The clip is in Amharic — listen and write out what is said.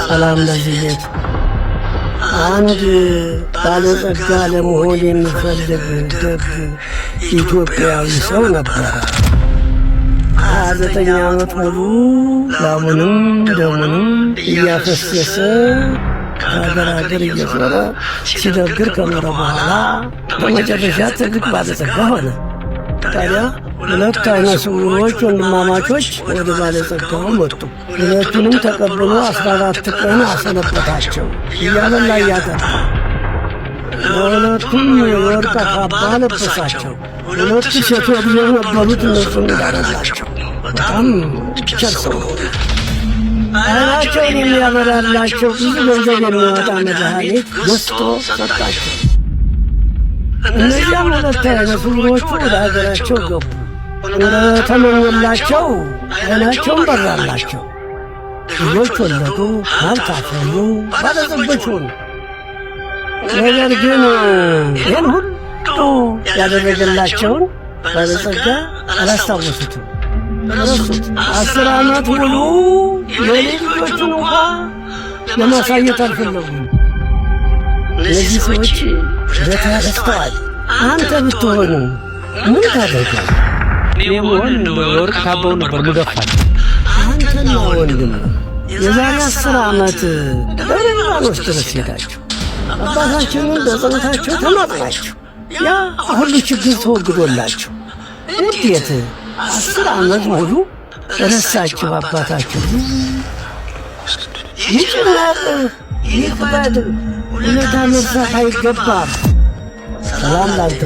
ሰላም ለዚህ ቤት። አንድ ባለጸጋ ለመሆን የሚፈልግ ደግ ኢትዮጵያዊ ሰው ነበረ። 29 ዓመት ሙሉ ላሙንም ደሙንም እያፈሰሰ ከሀገር ሀገር እየዞረ ሲነግር ከኖረ በኋላ በመጨረሻ ትልቅ ባለጸጋ ሆነ። ታዲያ ሁለት አይነ ስውሮች ወንድማማቾች ወደ ባለጸጋው መጡ። ሁለቱንም ተቀብሎ 14 ቀን አሰነበታቸው እያበላ እያጠጣ። ለሁለቱም የወርቅ ካባ ለበሳቸው። ሁለት ሴቶች ልጆች ነበሩት፣ እነሱን እንዳረላቸው። በጣም ቸር ሰው ነው። ዓይናቸውን የሚያበራላቸው ብዙ ገንዘብ የሚያወጣ መድኃኒት ገዝቶ ሰጣቸው። እነዚያም ሁለት አይነ ስውሮቹ ወደ ሀገራቸው ገቡ። እንደተመኘላቸው ዓይናቸውን በራላቸው። ልጆች ወለዱ፣ ሀብት አፈሩ፣ ባለጸጎች ሆኑ። ነገር ግን ይህን ሁሉ ያደረገላቸውን ባለጸጋ አላስታወሱትም፣ ረሱት። 10 ዓመት ሙሉ የልጅ ልጆቹን እንኳ ለማሳየት አልፈለጉም። እነዚህ ሰዎች ረስተዋል። አንተ ብትሆኑ ምን ታደርጋለህ? እኔ ብሆን በወርቅ ካባው ነበር ምገፋል። አንተና ወንድም የዛሬ 10 ዓመት በሊባኖስ ድረስ ሄዳችሁ አባታችንን በጸሎታቸው ተማጽናችሁ ያ ሁሉ ችግር ተወግዶላችሁ እንዴት 10 ዓመት ሙሉ ረሳችሁ አባታችሁ? ይጭናል፣ ይክበድ፣ ውለታ መርሳት አይገባም። ሰላም ላንተ።